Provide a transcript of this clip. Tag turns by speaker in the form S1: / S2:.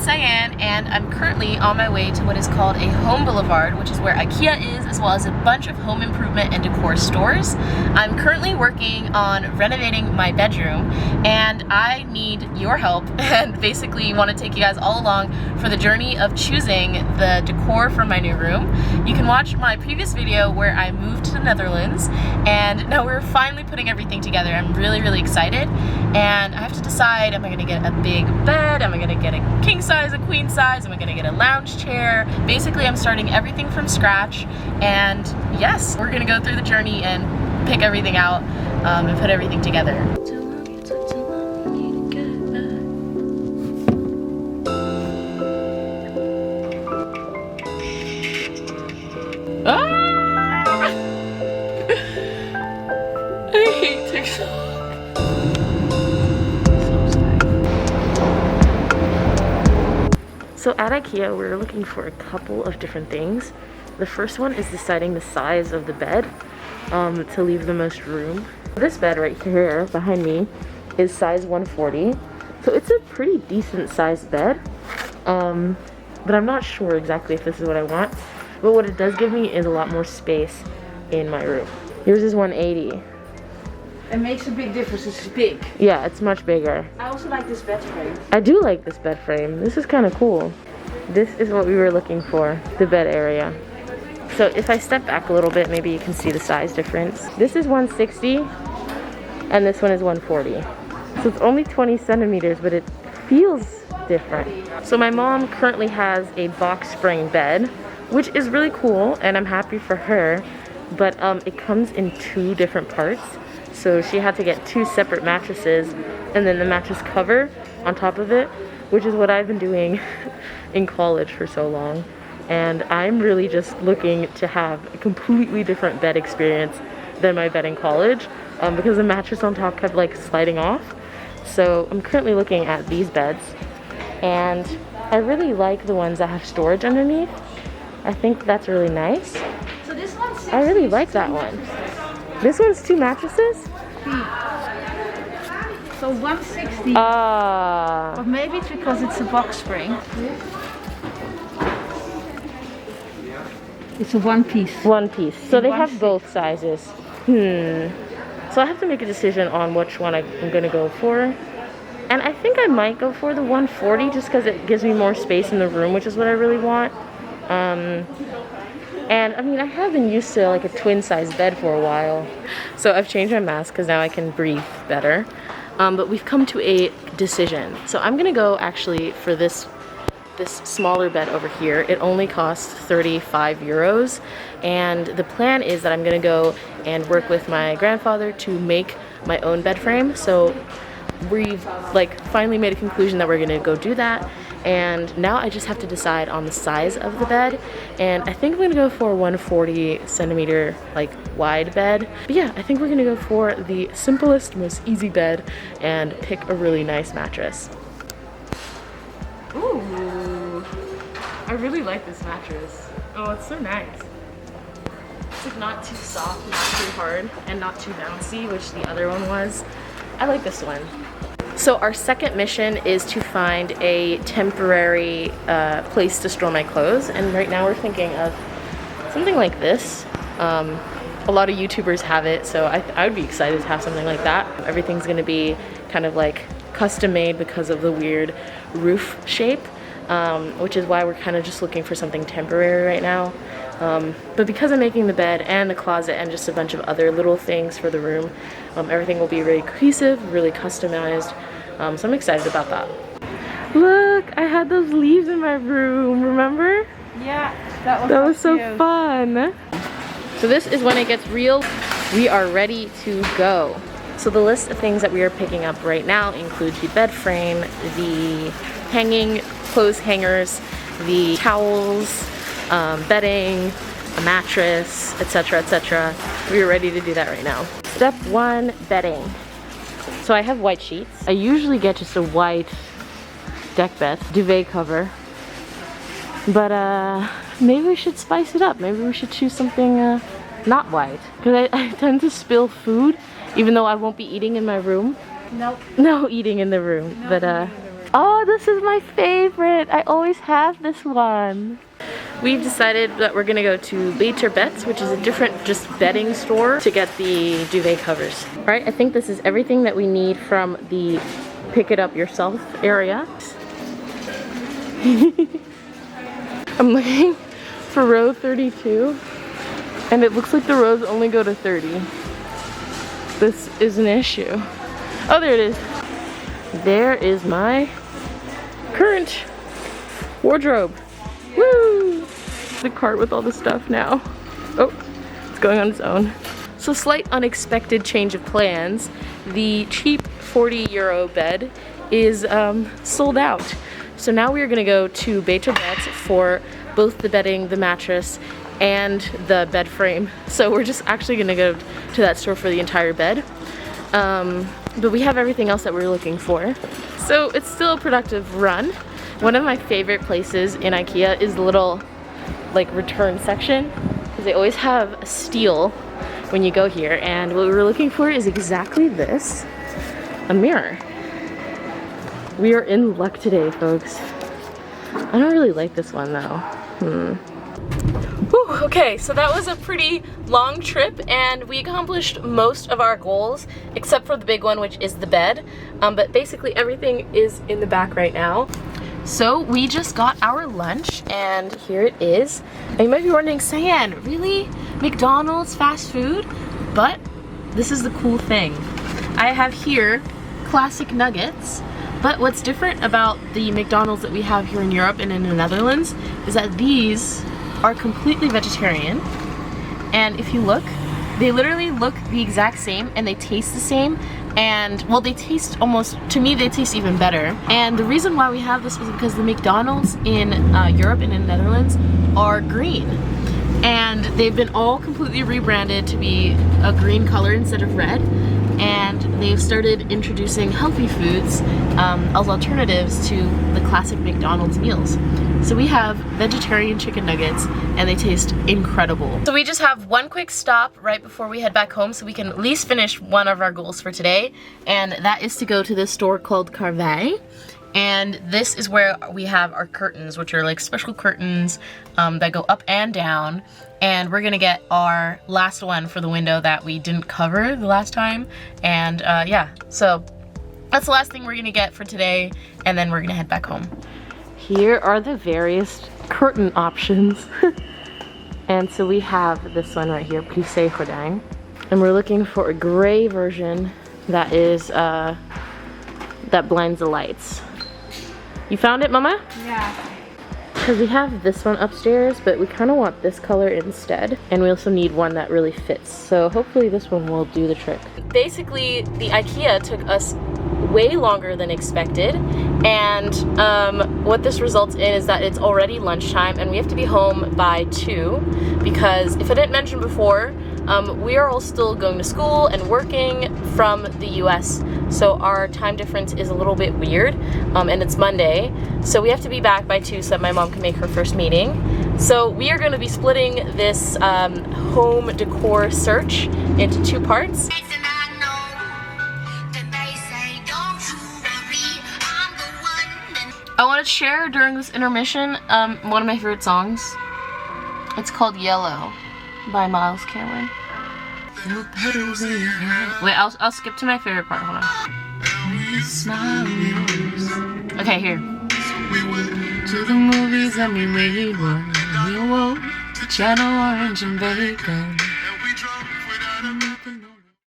S1: Cyan, and I'm currently on my way to what is called a home boulevard, which is where IKEA is, as well as a bunch of home improvement and decor stores. I'm currently working on renovating my bedroom, and I need your help and basically want to take you guys all along for the journey of choosing the decor for my new room. You can watch my previous video where I moved to the Netherlands, and now we're finally putting everything together. I'm really excited, and I have to decide, am I gonna get a big bed? Am I gonna get a king size, a queen size? Am I gonna get a lounge chair? Basically, I'm starting everything from scratch, and yes, we're gonna go through the journey and pick everything out and put everything together. Ah! I hate TikTok. So at IKEA, we're looking for a couple of different things. The first one is deciding the size of the bed to leave the most room. This bed right here behind me is size 140. So it's a pretty decent sized bed. But I'm not sure exactly if this is what I want. But what it does give me is a lot more space in my room. Yours is 180.
S2: It makes a big difference, it's big.
S1: Yeah, it's much bigger.
S2: I also like this bed frame.
S1: I do like this bed frame. This is kind of cool. This is what we were looking for, the bed area. So if I step back a little bit, maybe you can see the size difference. This is 160 and this one is 140. So it's only 20 centimeters, but it feels different. So my mom currently has a box spring bed, which is really cool, and I'm happy for her, but it comes in 2 different parts. So she had to get 2 separate mattresses and then the mattress cover on top of it, which is what I've been doing in college for so long. And I'm really just looking to have a completely different bed experience than my bed in college because the mattress on top kept like sliding off. So I'm currently looking at these beds, and I really like the ones that have storage underneath. I think that's really nice.
S2: So this one's
S1: I really like that one. This one's 2 mattresses?
S2: So 160. But maybe it's because it's a box spring. It's a one piece.
S1: One piece. So they have both sizes. So I have to make a decision on which one I'm gonna go for. And I think I might go for the 140 just because it gives me more space in the room, which is what I really want. And I mean, I have been used to like a twin size bed for a while. So I've changed my mask because now I can breathe better. But we've come to a decision. So I'm gonna go actually for this smaller bed over here. It only costs 35 euros. And the plan is that I'm gonna go and work with my grandfather to make my own bed frame. So we've like finally made a conclusion that we're gonna go do that. And now I just have to decide on the size of the bed, and I think I'm gonna go for a 140 centimeter like wide bed. But yeah, I think we're gonna go for the simplest, most easy bed and pick a really nice mattress. Ooh, I really like this mattress. Oh, it's so nice. It's like not too soft, not too hard, and not too bouncy, which the other one was. I like this one. So our second mission is to find a temporary place to store my clothes, and right now we're thinking of something like this. A lot of YouTubers have it, so I would be excited to have something like that. Everything's gonna be kind of like custom made because of the weird roof shape, which is why we're kind of just looking for something temporary right now. But because I'm making the bed and the closet and just a bunch of other little things for the room, everything will be really cohesive, really customized. So I'm excited about that. Look, I had those leaves in my room, remember?
S2: Yeah, that
S1: was so fun. So this is when it gets real. We are ready to go. So the list of things that we are picking up right now include the bed frame, the hanging clothes hangers, the towels, bedding, a mattress, etc., etc. We are ready to do that right now. Step 1, bedding. So I have white sheets. I usually get just a white deck bed, duvet cover. But maybe we should spice it up. Maybe we should choose something not white. Because I tend to spill food, even though I won't be eating in my room.
S2: Nope.
S1: No eating in the room. But Oh, this is my favorite. I always have this one. We've decided that we're gonna go to Beter Beds, which is a different just bedding store, to get the duvet covers. All right, I think this is everything that we need from the pick it up yourself area. I'm looking for row 32, and it looks like the rows only go to 30. This is an issue. Oh, there it is. There is my current wardrobe. Woo! The cart with all the stuff now. Oh, it's going on its own. So slight unexpected change of plans. The cheap 40 euro bed is sold out. So now we are gonna go to Beter Beds for both the bedding, the mattress, and the bed frame. So we're just actually gonna go to that store for the entire bed. But we have everything else that we're looking for. So it's still a productive run. One of my favorite places in IKEA is the little like return section, because they always have a steal when you go here, and what we were looking for is exactly this, a mirror. We are in luck today, folks. I don't really like this one though. Whew, okay, so that was a pretty long trip, and we accomplished most of our goals except for the big one, which is the bed. But basically everything is in the back right now. So we just got our lunch, and here it is. And you might be wondering, Cyan, really? McDonald's fast food? But this is the cool thing. I have here classic nuggets, but what's different about the McDonald's that we have here in Europe and in the Netherlands is that these are completely vegetarian. And if you look, they literally look the exact same and they taste the same. And well, they taste almost, to me they taste even better. And the reason why we have this is because the McDonald's in Europe and in the Netherlands are green, and they've been all completely rebranded to be a green color instead of red, and they've started introducing healthy foods as alternatives to the classic McDonald's meals. So we have vegetarian chicken nuggets, and they taste incredible. So we just have one quick stop right before we head back home so we can at least finish one of our goals for today, and that is to go to this store called Carvé. And this is where we have our curtains, which are like special curtains that go up and down. And we're gonna get our last one for the window that we didn't cover the last time. And yeah, so that's the last thing we're gonna get for today, and then we're gonna head back home. Here are the various curtain options. And so we have this one right here, plissé gordijn. And we're looking for a gray version that is, that blinds the lights. You found it, Mama?
S2: Yeah.
S1: Because we have this one upstairs, but we kind of want this color instead. And we also need one that really fits. So hopefully this one will do the trick. Basically, the IKEA took us way longer than expected. And what this results in is that it's already lunchtime and we have to be home by 2. Because if I didn't mention before, we are all still going to school and working from the US, so our time difference is a little bit weird, and it's Monday, so we have to be back by 2 so that my mom can make her first meeting. So we are going to be splitting this home decor search into 2 parts. I want to share during this intermission one of my favorite songs. It's called Yellow by Miles Cameron. Wait, I'll skip to my favorite part. Hold on. Okay, here. We went to the movies and we made one. We awoke to Channel Orange and bacon.